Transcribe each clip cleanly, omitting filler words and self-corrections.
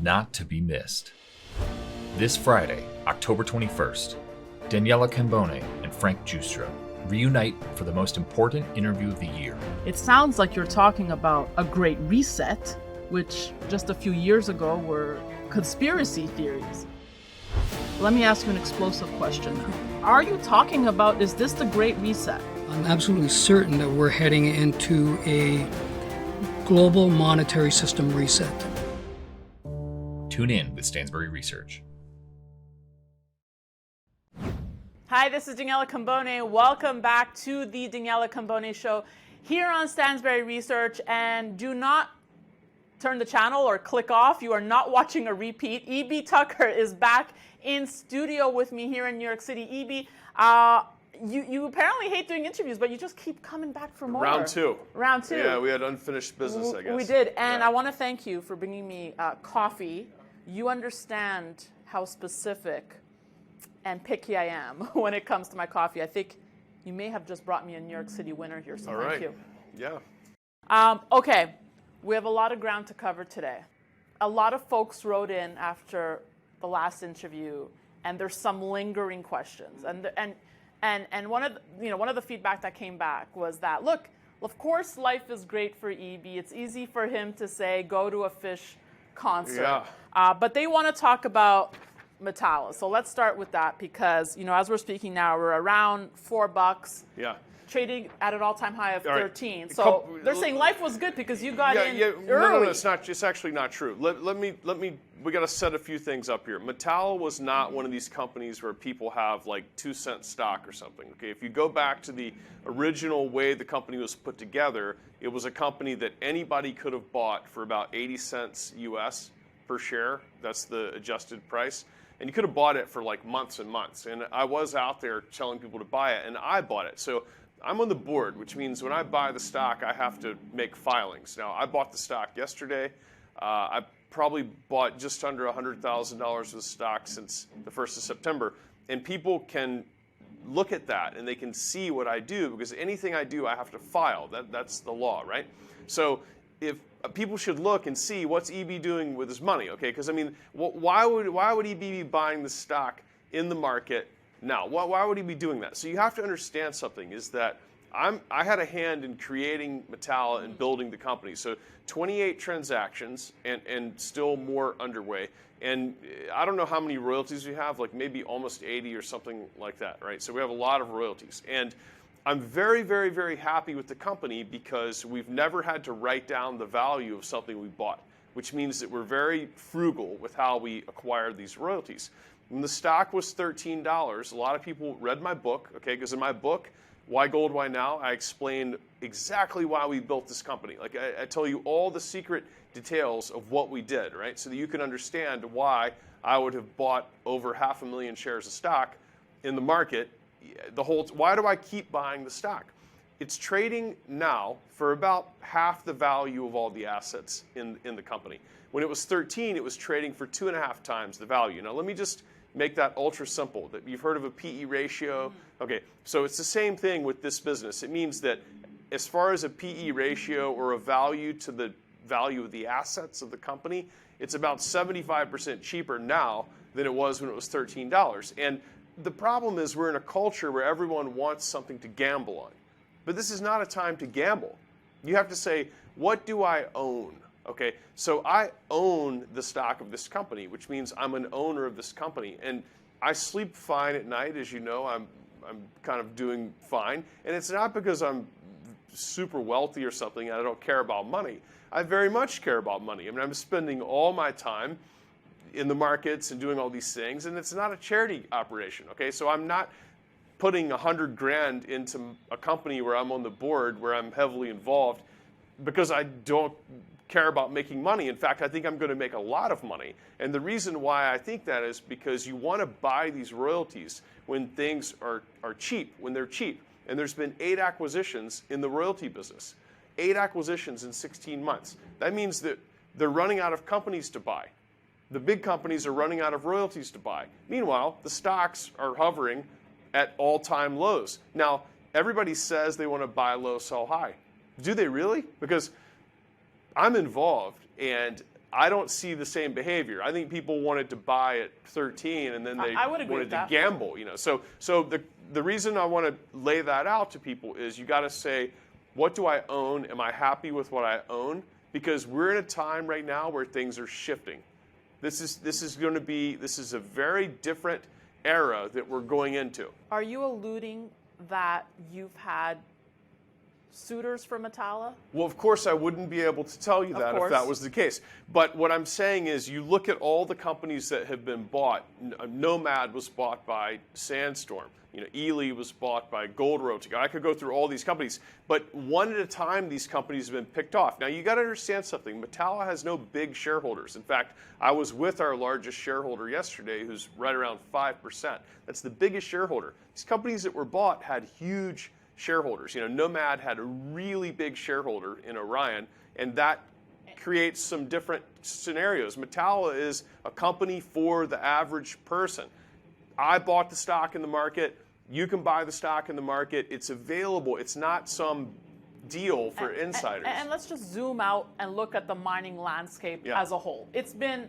not to be missed. This Friday, October 21st, Daniela Cambone and Frank Giustra reunite for the most important interview of the year. It sounds like you're talking about a great reset, which just a few years ago were conspiracy theories. Let me ask you an explosive question now. Are you talking about, is this the great reset? I'm absolutely certain that we're heading into a global monetary system reset. Tune in with Stansberry Research. Hi, this is Daniela Cambone. Welcome back to the Daniela Cambone Show here on Stansberry Research. And do not turn the channel or click off. You are not watching a repeat. E.B. Tucker is back in studio with me here in New York City. E.B., you apparently hate doing interviews, but you just keep coming back for more. Round two. Round two. Yeah, we had unfinished business, I guess. We did, and yeah. I want to thank you for bringing me coffee. You understand how specific and picky I am when it comes to my coffee. I think you may have just brought me a New York City winner here, so thank you. Yeah. Okay, we have a lot of ground to cover today. A lot of folks wrote in after the last interview, and there's some lingering questions. And one of the feedback that came back was that, look, of course life is great for EB. It's easy for him to say, go to a Fish concert. Yeah. But they want to talk about Metallo. So let's start with that because, as we're speaking now, we're around $4. Yeah. Trading at an all-time high of 13. Right. So they're saying life was good because you got in early. No, it's not. It's actually not true. Let me. We got to set a few things up here. Metallo was not one of these companies where people have like 2-cent stock or something. Okay, if you go back to the original way the company was put together, it was a company that anybody could have bought for about 80 cents US per share. That's the adjusted price. And you could have bought it for like months and months. And I was out there telling people to buy it, and I bought it. So I'm on the board, which means when I buy the stock, I have to make filings. Now, I bought the stock yesterday. I probably bought just under $100,000 of stock since the 1st of September. And people can look at that, and they can see what I do, because anything I do, I have to file. That's the law, right? So if people should look and see what's EB doing with his money, okay? Because, I mean, why would EB be buying the stock in the market now? Why would he be doing that? So you have to understand something, is that I had a hand in creating Metallo and building the company. So 28 transactions and still more underway. And I don't know how many royalties we have, like maybe almost 80 or something like that, right? So we have a lot of royalties. And I'm very, very, very happy with the company because we've never had to write down the value of something we bought, which means that we're very frugal with how we acquire these royalties. When the stock was $13, a lot of people read my book, okay? Because in my book, Why Gold, Why Now, I explain exactly why we built this company. Like I tell you all the secret details of what we did, right? So that you can understand why I would have bought over 500,000 shares of stock in the market. Why do I keep buying the stock? It's trading now for about half the value of all the assets in the company. When it was 13, it was trading for 2.5 times the value. Now let me just make that ultra simple. That you've heard of a PE ratio. Okay, so it's the same thing with this business. It means that as far as a PE ratio or a value to the value of the assets of the company, it's about 75% cheaper now than it was when it was $13. And the problem is we're in a culture where everyone wants something to gamble on. But this is not a time to gamble. You have to say, what do I own? Okay, so I own the stock of this company, which means I'm an owner of this company. And I sleep fine at night. As you know, I'm kind of doing fine. And it's not because I'm super wealthy or something and I don't care about money. I very much care about money. I mean, I'm spending all my time in the markets and doing all these things, and it's not a charity operation, okay? So I'm not putting $100,000 into a company where I'm on the board, where I'm heavily involved, because I don't care about making money. In fact, I think I'm going to make a lot of money. And the reason why I think that is because you want to buy these royalties when things are cheap, when they're cheap. And there's been 8 acquisitions in the royalty business. 8 acquisitions in 16 months. That means that they're running out of companies to buy. The big companies are running out of royalties to buy. Meanwhile, the stocks are hovering at all-time lows. Now, everybody says they want to buy low, sell high. Do they really? Because I'm involved, and I don't see the same behavior. I think people wanted to buy at 13 and then they I would agree wanted with to that. gamble. So the reason I want to lay that out to people is you got to say, what do I own? Am I happy with what I own? Because we're in a time right now where things are shifting. This is a very different era that we're going into. Are you alluding that you've had suitors for Metalla? Well, of course, I wouldn't be able to tell you that if that was the case. But what I'm saying is you look at all the companies that have been bought. Nomad was bought by Sandstorm. Ely was bought by Gold Royalty. I could go through all these companies. But one at a time, these companies have been picked off. Now, you got to understand something. Metalla has no big shareholders. In fact, I was with our largest shareholder yesterday, who's right around 5%. That's the biggest shareholder. These companies that were bought had huge shareholders. Nomad had a really big shareholder in Orion, and that creates some different scenarios. Metalla is a company for the average person. I bought the stock in the market. You can buy the stock in the market. It's available. It's not some deal for insiders. And let's just zoom out and look at the mining landscape as a whole. It's been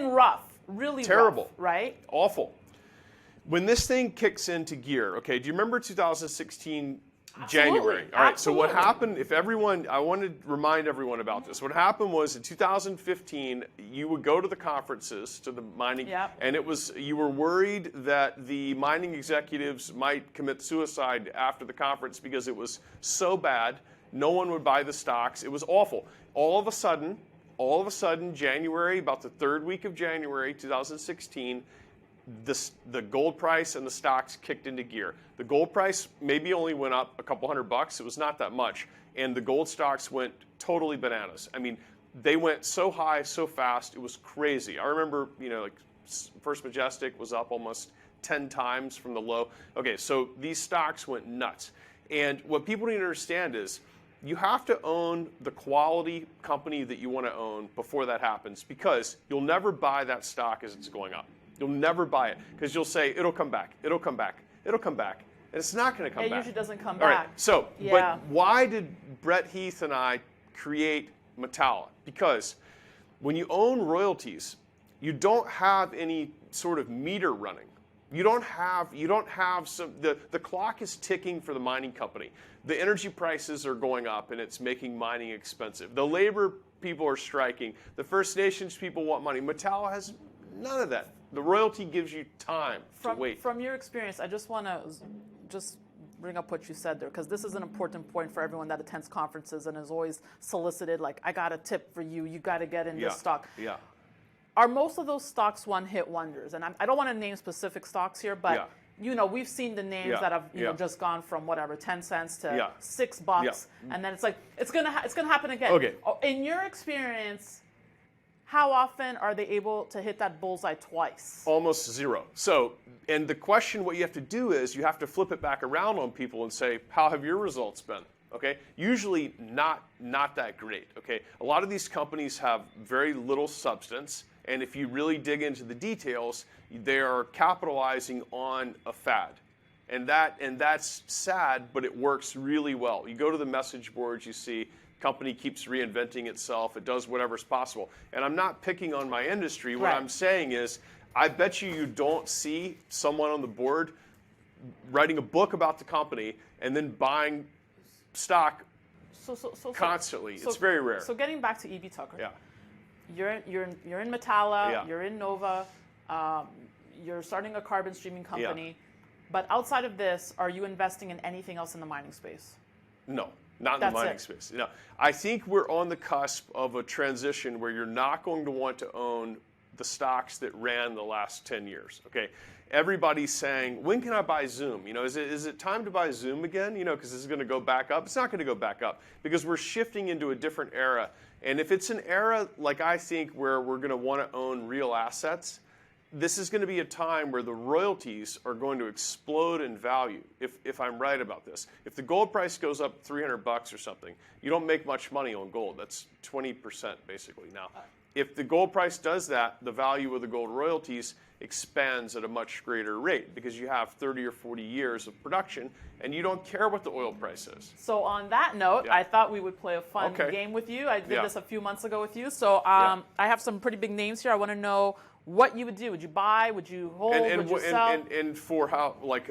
rough, really terrible, rough, right? Awful. When this thing kicks into gear, okay, do you remember 2016 January? All right, so what happened, I want to remind everyone about this. What happened was in 2015, you would go to the conferences, to the mining, and you were worried that the mining executives might commit suicide after the conference because it was so bad, no one would buy the stocks. It was awful. All of a sudden, January, about the third week of January 2016, the gold price and the stocks kicked into gear. The gold price maybe only went up a couple $100. It was not that much. And the gold stocks went totally bananas. I mean, they went so high, so fast. It was crazy. I remember, like First Majestic was up almost 10 times from the low. Okay, so these stocks went nuts. And what people need to understand is you have to own the quality company that you want to own before that happens, because you'll never buy that stock as it's going up. You'll never buy it because you'll say, it'll come back, it'll come back, it'll come back. And it's not going to come back. It usually doesn't come All back. right, so, but why did Brett Heath and I create Metalla? Because when you own royalties, you don't have any sort of meter running. You don't have the clock is ticking for the mining company. The energy prices are going up and it's making mining expensive. The labor people are striking. The First Nations people want money. Metalla has none of that. The royalty gives you time to wait. From your experience, I just want to bring up what you said there, because this is an important point for everyone that attends conferences and is always solicited, like, I got a tip for you. You got to get in this stock. Yeah. Are most of those stocks one-hit wonders? And I don't want to name specific stocks here, but we've seen the names that have just gone from whatever 10 cents to $6, and then it's like it's gonna happen again. Okay. In your experience, how often are they able to hit that bullseye twice? Almost zero. So, and the question, what you have to do is you have to flip it back around on people and say, how have your results been? Okay, usually not that great. Okay, a lot of these companies have very little substance, and if you really dig into the details, they are capitalizing on a fad, and that's sad, but it works really well. You go to the message boards, you see company keeps reinventing itself. It does whatever's possible, and I'm not picking on my industry. What I'm saying is, I bet you don't see someone on the board writing a book about the company and then buying stock constantly. It's very rare. So getting back to E.B. Tucker, you're in Metalla, you're in Nova, you're starting a carbon streaming company, but outside of this, are you investing in anything else in the mining space? No, not in the mining space. No, I think we're on the cusp of a transition where you're not going to want to own the stocks that ran the last 10 years. Okay. Everybody's saying, when can I buy Zoom? Is it time to buy Zoom again? Because this is going to go back up. It's not going to go back up because we're shifting into a different era. And if it's an era like I think where we're going to want to own real assets, this is going to be a time where the royalties are going to explode in value. If I'm right about this, if the gold price goes up $300 or something, you don't make much money on gold. That's 20% basically now. if the gold price does that, the value of the gold royalties expands at a much greater rate because you have 30 or 40 years of production and you don't care what the oil price is. So on that note, Yeah. I thought we would play a fun Okay. game with you. I did Yeah. this a few months ago with you. So Yeah. I have some pretty big names here. I want to know what you would do. Would you buy? Would you hold? Would you sell? And for how, like,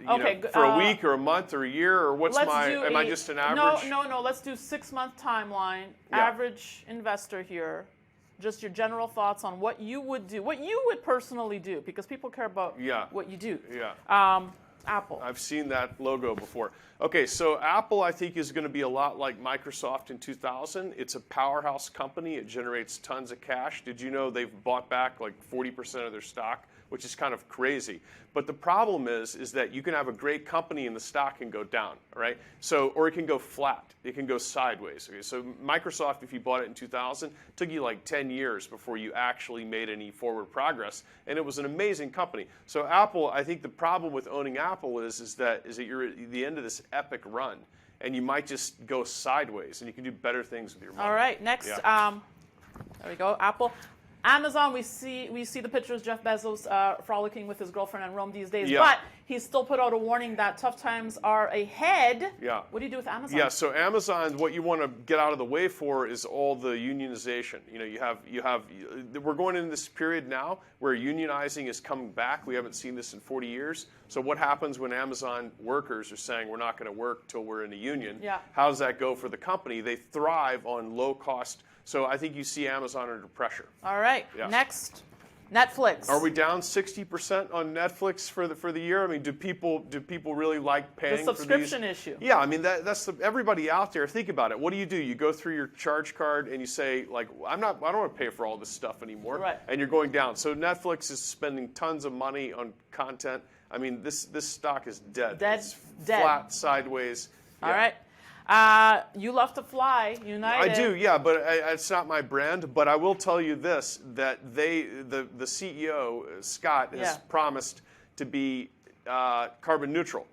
Okay, for a week or a month or a year, or what's am I just an average? No. Let's do 6-month timeline. Yeah. Average investor here. Just your general thoughts on what you would do, what you would personally do, because people care about Yeah. what you do. Yeah. Apple. I've seen that logo before. Okay, so Apple, I think, is going to be a lot like Microsoft in 2000. It's a powerhouse company. It generates tons of cash. Did you know they've bought back like 40% of their stock, which is kind of crazy. But the problem is that you can have a great company and the stock can go down, right? So, or it can go flat. It can go sideways. Okay, so Microsoft, if you bought it in 2000, took you like 10 years before you actually made any forward progress, and it was an amazing company. So Apple, I think the problem with owning Apple is that you're at the end of this epic run, and you might just go sideways, and you can do better things with your money. All right, next, Yeah. there we go, Apple. Amazon, we see the pictures, Jeff Bezos frolicking with his girlfriend in Rome these days, Yeah. but he still put out a warning that tough times are ahead. Yeah. What do you do with Amazon? Yeah, so Amazon, what you want to get out of the way for is all the unionization. You know, we're going into this period now where unionizing is coming back. We haven't seen this in 40 years. So what happens when Amazon workers are saying we're not going to work till we're in a union? Yeah. How does that go for the company? They thrive on low cost. So I think you see Amazon under pressure. All right, Yeah. next, Netflix. Are we down 60% on Netflix for the year? I mean, do people really like paying The subscription for these? issue. Yeah, I mean everybody out there. Think about it. What do? You go through your charge card and you say like, I don't want to pay for all this stuff anymore. Right. And you're going down. So Netflix is spending tons of money on content. I mean, this stock is dead. It's flat, sideways. All right. You love to fly, United. I do, yeah, but it's not my brand. But I will tell you this: that the CEO Scott has promised to be carbon neutral.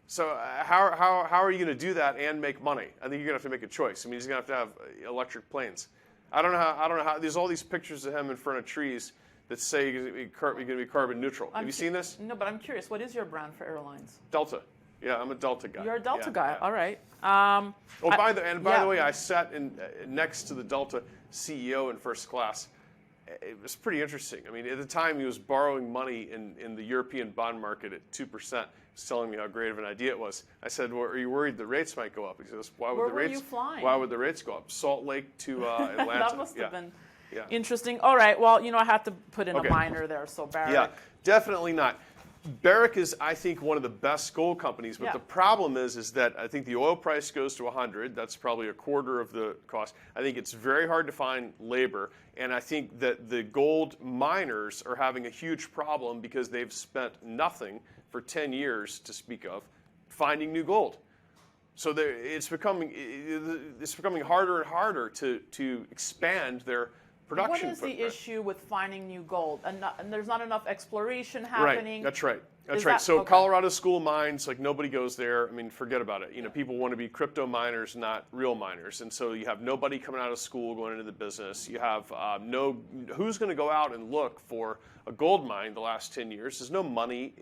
So how are you going to do that and make money? I think you're going to have to make a choice. I mean, he's going to have electric planes. I don't know how. There's all these pictures of him in front of trees that say you're going to be carbon neutral. Have you seen this? No, but I'm curious. What is your brand for airlines? Delta. Yeah, I'm a Delta guy. You're a Delta guy. Yeah. All right. By the way, I sat next to the Delta CEO in first class. It was pretty interesting. I mean, at the time, he was borrowing money in the European bond market at 2%. He was telling me how great of an idea it was. I said, well, are you worried the rates might go up? He says, why would Where were you flying? Why would the rates go up? Salt Lake to Atlanta. That must have been Yeah. interesting. All right. Well, I had to put in Okay. a minor there. So Barrick. Yeah, definitely not. Barrick is, I think, one of the best gold companies, but Yeah. the problem is that I think the oil price goes to 100. That's probably a quarter of the cost. I think it's very hard to find labor, and I think that the gold miners are having a huge problem because they've spent nothing for 10 years to speak of finding new gold. So it's becoming harder and harder to expand their production. What is the footprint. issue with finding new gold? And there's not enough exploration Right, happening. that's right. That's Is right. that- So okay. Colorado School of Mines, like nobody goes there. I mean, forget about it. You know, people want to be crypto miners, not real miners. And so you have nobody coming out of school going into the business. You have who's going to go out and look for a gold mine the last 10 years? There's no money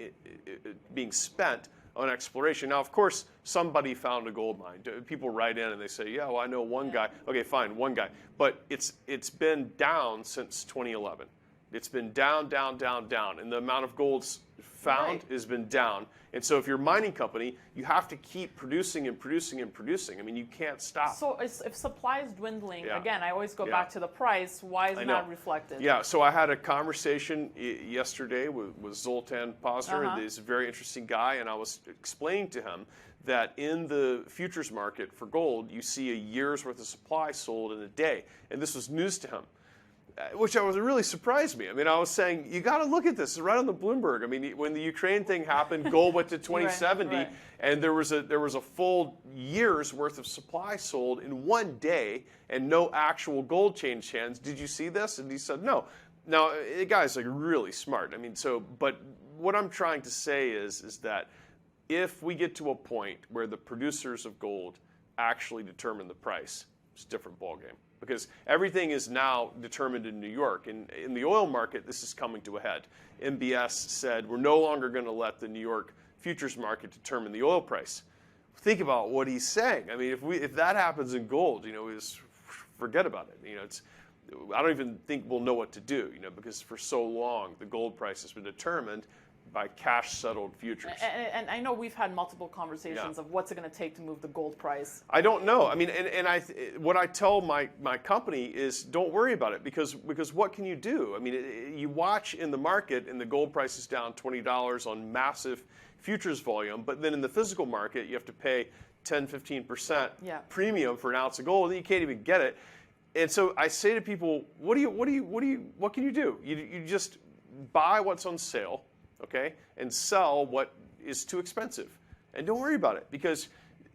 being spent on exploration. Now, of course, somebody found a gold mine. People write in and they say, yeah, well, I know one guy. Okay, fine, one guy. But it's been down since 2011. It's been down, down, down, down. And the amount of gold's found has been down. And so if you're a mining company, you have to keep producing and producing and producing. I mean, you can't stop. So if supply is dwindling, Yeah. again, I always go Yeah. back to the price. Why is I it know. not reflected? Yeah, so I had a conversation yesterday with Zoltan Posner. Uh-huh. He's a very interesting guy, and I was explaining to him that in the futures market for gold, you see a year's worth of supply sold in a day. And this was news to him, which really surprised me. I mean, I was saying, you got to look at this. It's right on the Bloomberg. I mean, when the Ukraine thing happened, gold went to 2070, right. and there was a full year's worth of supply sold in one day, and no actual gold changed hands. Did you see this? And he said, no. Now, the guy's like really smart. I mean, but what I'm trying to say is that if we get to a point where the producers of gold actually determine the price, It's a different ballgame because everything is now determined in New York. And in the oil market, this is coming to a head. MBS said we're no longer going to let the New York futures market determine the oil price. Think about what he's saying. I mean, if that happens in gold, forget about it. I don't even think we'll know what to do, because for so long the gold price has been determined by cash-settled futures. And I know we've had multiple conversations of what's it going to take to move the gold price. I don't know. I mean, what I tell my company is don't worry about it because what can you do? I mean, you watch in the market and the gold price is down $20 on massive futures volume, but then in the physical market you have to pay 10-15% premium for an ounce of gold, and you can't even get it. And so I say to people, what can you do? You just buy what's on sale, okay, and sell what is too expensive, and don't worry about it because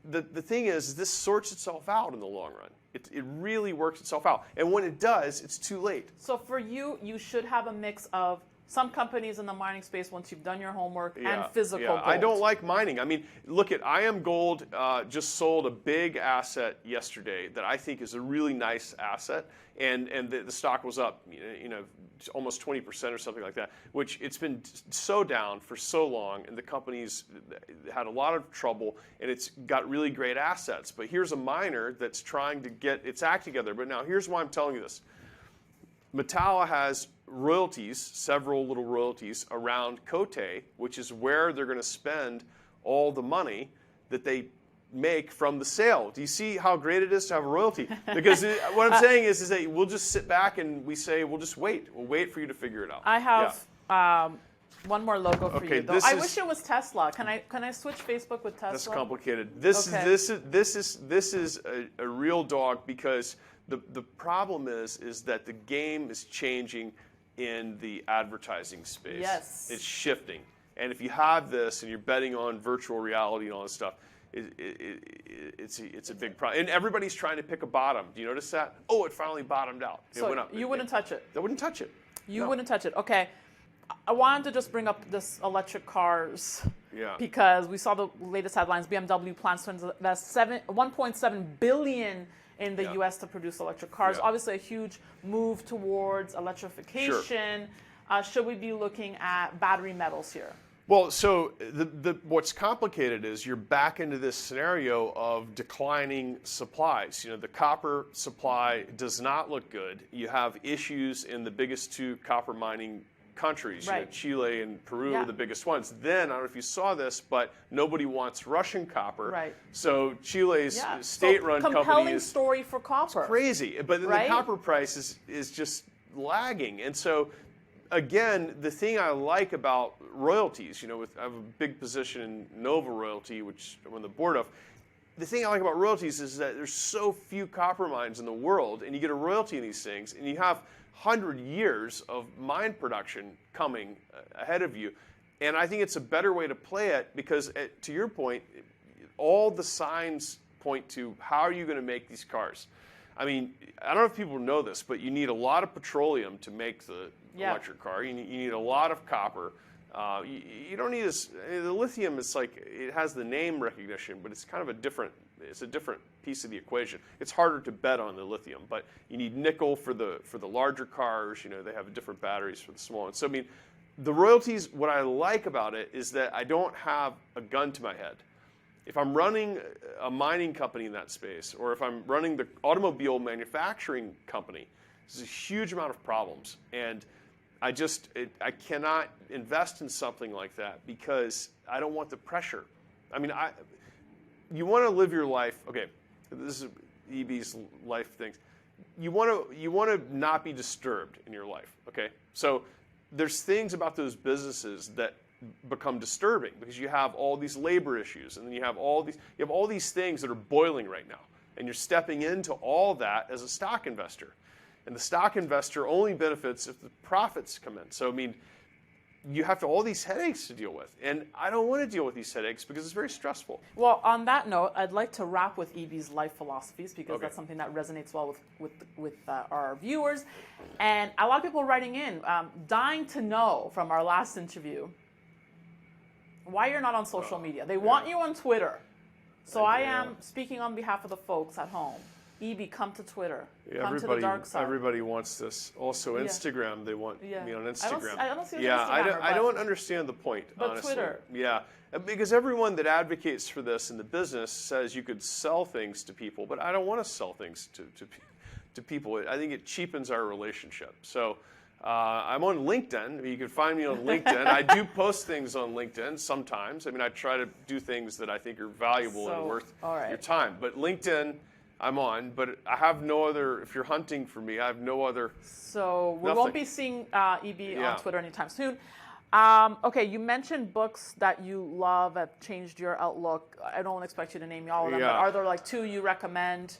the thing is this sorts itself out in the long run. It really works itself out, and when it does, it's too late. So for you, you should have a mix of some companies in the mining space, once you've done your homework, and physical gold. I don't like mining. I mean, look at I Am Gold just sold a big asset yesterday that I think is a really nice asset, and the stock was up, almost 20% or something like that, which it's been so down for so long, and the company's had a lot of trouble, and it's got really great assets. But here's a miner that's trying to get its act together. But now here's why I'm telling you this. Metalla has royalties, several little royalties around Kote, which is where they're going to spend all the money that they make from the sale. Do you see how great it is to have a royalty? Because what I'm saying is that we'll just sit back and we say we'll just wait. We'll wait for you to figure it out. I have one more logo for you, though. I wish it was Tesla. Can I switch Facebook with Tesla? That's complicated. This is a real dog because the problem is that the game is changing in the advertising space. Yes. It's shifting. And if you have this and you're betting on virtual reality and all this stuff, it's a big problem. And everybody's trying to pick a bottom. Do you notice that? Oh, it finally bottomed out. It went up. You wouldn't touch it? I wouldn't touch it. You wouldn't touch it. Okay. I wanted to just bring up this electric cars. Yeah. Because we saw the latest headlines. BMW plans to invest $1.7 billion in the U.S. to produce electric cars. Obviously, a huge move towards electrification. Sure. Should we be looking at battery metals here? Well, so what's complicated is you're back into this scenario of declining supplies. The copper supply does not look good. You have issues in the biggest two copper mining countries. Right. Chile and Peru are the biggest ones. Then, I don't know if you saw this, but nobody wants Russian copper. Right. So Chile's state-run company compelling story for copper. It's crazy. But then the copper price is just lagging. And so, again, the thing I like about royalties, I have a big position in Nova Royalty, which I'm on the board of. The thing I like about royalties is that there's so few copper mines in the world, and you get a royalty in these things, and you have 100 years of mine production coming ahead of you. And I think it's a better way to play it because, to your point, all the signs point to how are you going to make these cars. I mean, I don't know if people know this, but you need a lot of petroleum to make the electric car. You need a lot of copper. You don't need the lithium is like, it has the name recognition, but it's kind of a different piece of the equation. It's harder to bet on the lithium, but you need nickel for the larger cars. They have different batteries for the small ones. So I mean, the royalties, what I like about it is that I don't have a gun to my head. If I'm running a mining company in that space, or if I'm running the automobile manufacturing company, there's a huge amount of problems. And I cannot invest in something like that because I don't want the pressure. I mean, you want to live your life. Okay, this is EB's life things. You want to not be disturbed in your life. Okay, so there's things about those businesses that become disturbing because you have all these labor issues, and then you have all these things that are boiling right now, and you're stepping into all that as a stock investor. And the stock investor only benefits if the profits come in. So, I mean, you have all these headaches to deal with. And I don't want to deal with these headaches because it's very stressful. Well, on that note, I'd like to wrap with EB's life philosophies because that's something that resonates well with our viewers. And a lot of people writing in, dying to know from our last interview, why you're not on social media. They want you on Twitter. So I am speaking on behalf of the folks at home. EB, come to Twitter. Yeah, come to the dark side. everybody wants this. Also, Instagram, they want me on Instagram. I don't see yeah, Instagram. I don't understand the point, but honestly. Twitter. Yeah, because everyone that advocates for this in the business says you could sell things to people, but I don't want to sell things to people. I think it cheapens our relationship. So I'm on LinkedIn. I mean, you can find me on LinkedIn. I do post things on LinkedIn sometimes. I mean, I try to do things that I think are valuable and worth your time. But LinkedIn, I'm on, but I have no other, if you're hunting for me, I have no other. So we won't be seeing EB on Twitter anytime soon. Okay, you mentioned books that you love that changed your outlook. I don't expect you to name all of them, but are there like 2 you recommend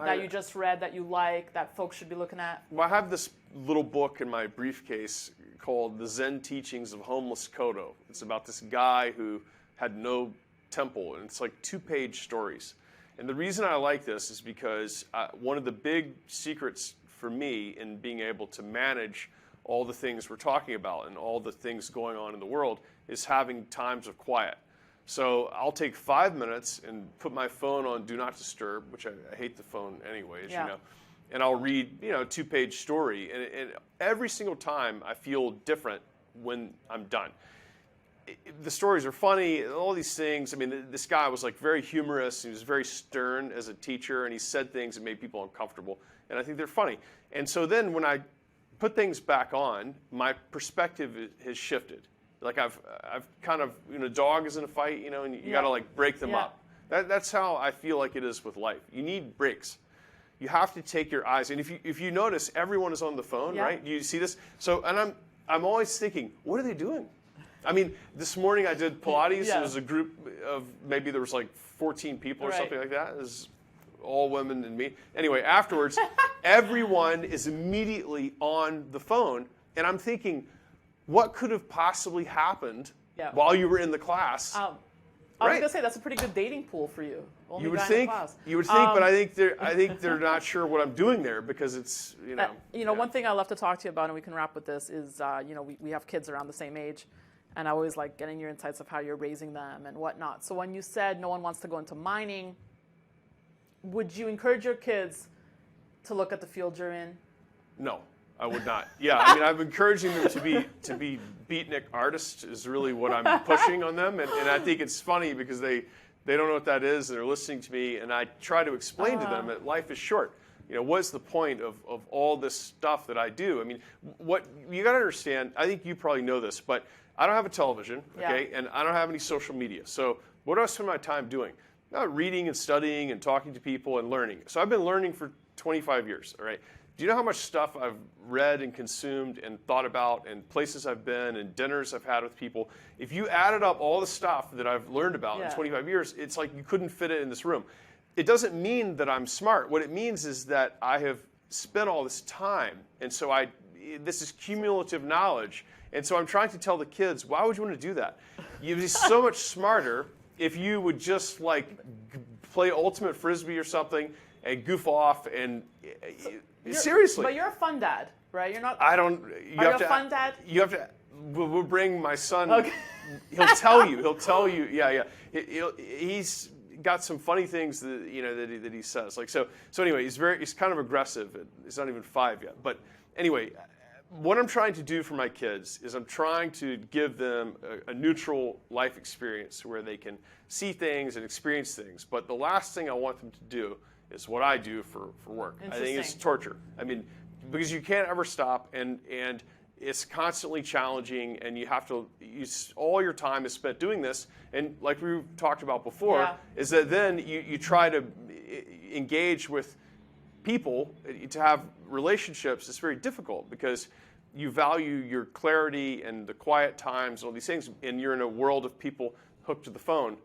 that you just read that you like, that folks should be looking at? Well, I have this little book in my briefcase called The Zen Teachings of Homeless Kodo. It's about this guy who had no temple, and it's like 2-page stories. And the reason I like this is because one of the big secrets for me in being able to manage all the things we're talking about and all the things going on in the world is having times of quiet. So I'll take 5 minutes and put my phone on Do Not Disturb, which I hate the phone anyways, you know, and I'll read, a 2-page story. And every single time I feel different when I'm done. The stories are funny, all these things. I mean, this guy was like very humorous. He was very stern as a teacher, and he said things that made people uncomfortable. And I think they're funny. And so then when I put things back on, my perspective has shifted. Like I've kind of, dog is in a fight, and you got to like break them up. That's how I feel like it is with life. You need breaks. You have to take your eyes. And if you notice, everyone is on the phone, right? You see this? So, and I'm always thinking, what are they doing? I mean, this morning I did Pilates. It was a group of, maybe there was like 14 people or something like that. It was all women and me. Anyway, afterwards, everyone is immediately on the phone. And I'm thinking, what could have possibly happened while you were in the class? I was going to say, that's a pretty good dating pool for you. Only you would guy think, in the class. but I think they're not sure what I'm doing there because it's, One thing I love to talk to you about, and we can wrap with this, is, we have kids around the same age. And I always like getting your insights of how you're raising them and whatnot. So when you said no one wants to go into mining, would you encourage your kids to look at the field you're in? No, I would not. Yeah, I mean, I'm encouraging them to be beatnik artists is really what I'm pushing on them. And I think it's funny because they don't know what that is. They're listening to me, and I try to explain to them that life is short. What's the point of all this stuff that I do? I mean, what you got to understand, I think you probably know this, but I don't have a television, okay, and I don't have any social media. So what do I spend my time doing? Reading and studying and talking to people and learning. So I've been learning for 25 years, all right? Do you know how much stuff I've read and consumed and thought about and places I've been and dinners I've had with people? If you added up all the stuff that I've learned about in 25 years, it's like you couldn't fit it in this room. It doesn't mean that I'm smart. What it means is that I have spent all this time, and so this is cumulative knowledge. And so I'm trying to tell the kids, why would you want to do that? You'd be so much smarter if you would just like play ultimate frisbee or something and goof off and seriously. But you're a fun dad, right? You're not. I don't. Are you a fun dad? You have to. We'll bring my son. Okay. He'll tell you. Yeah. He's got some funny things that that he says. Like so anyway, he's kind of aggressive. He's not even 5 yet. But anyway. What I'm trying to do for my kids is I'm trying to give them a neutral life experience where they can see things and experience things. But the last thing I want them to do is what I do for work. I think it's torture. I mean, because you can't ever stop, and it's constantly challenging, and you have to use all your time is spent doing this. And like we talked about before, is that then you try to engage with people to have relationships. It's very difficult because you value your clarity and the quiet times and all these things, and you're in a world of people hooked to the phone.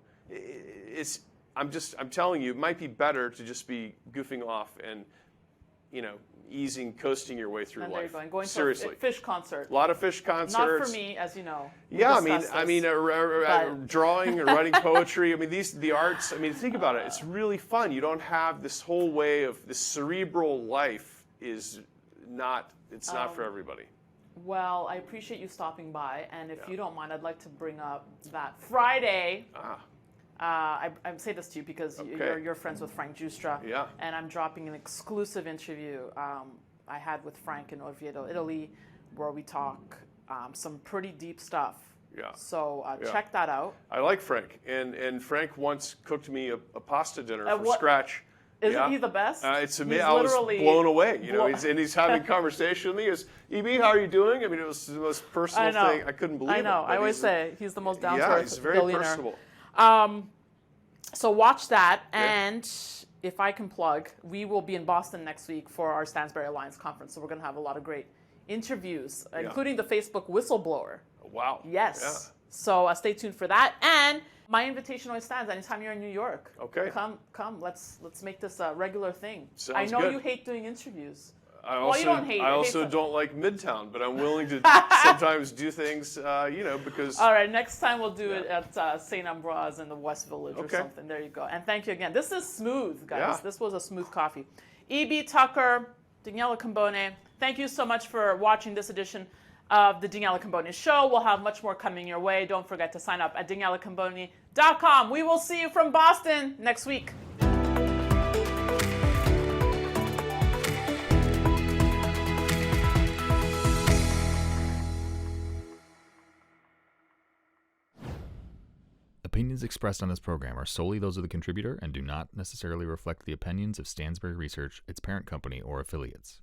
I'm telling you, it might be better to just be goofing off and coasting your way through life. Going seriously. To a fish concert. A lot of fish concerts. Not for me, as you know. Yeah, drawing or writing poetry. I mean, the arts. I mean, think about it. It's really fun. You don't have this whole way of this cerebral life. It's not for everybody. Well, I appreciate you stopping by, and if you don't mind, I'd like to bring up that Friday. I say this to you because you're friends with Frank Giustra. Yeah. And I'm dropping an exclusive interview I had with Frank in Oviedo, Italy, where we talk some pretty deep stuff. Yeah. So check that out. I like Frank, and Frank once cooked me a pasta dinner from scratch. Isn't he the best? It's amazing. I was blown away. He's having conversation with me. He goes, "EB, how are you doing?" I mean, it was the most personal thing. I couldn't believe it. I know. I always say he's the most down-to-earth he's very billionaire. personable. So watch that, and if I can plug, we will be in Boston next week for our Stansberry Alliance conference. So we're going to have a lot of great interviews, including the Facebook whistleblower. Wow. Yes. Yeah. So stay tuned for that. And my invitation always stands anytime you're in New York. Okay. Come. Let's make this a regular thing. Sounds I know good. you hate doing interviews. You don't hate. I also don't like Midtown, but I'm willing to sometimes do things, because. All right, next time we'll do it at St. Ambroise in the West Village or something. There you go. And thank you again. This is smooth, guys. Yeah. This was a smooth coffee. E.B. Tucker, Daniela Cambone, thank you so much for watching this edition of the Daniela Cambone Show. We'll have much more coming your way. Don't forget to sign up at danielacambone.com. We will see you from Boston next week. Opinions expressed on this program are solely those of the contributor and do not necessarily reflect the opinions of Stansberry Research, its parent company, or affiliates.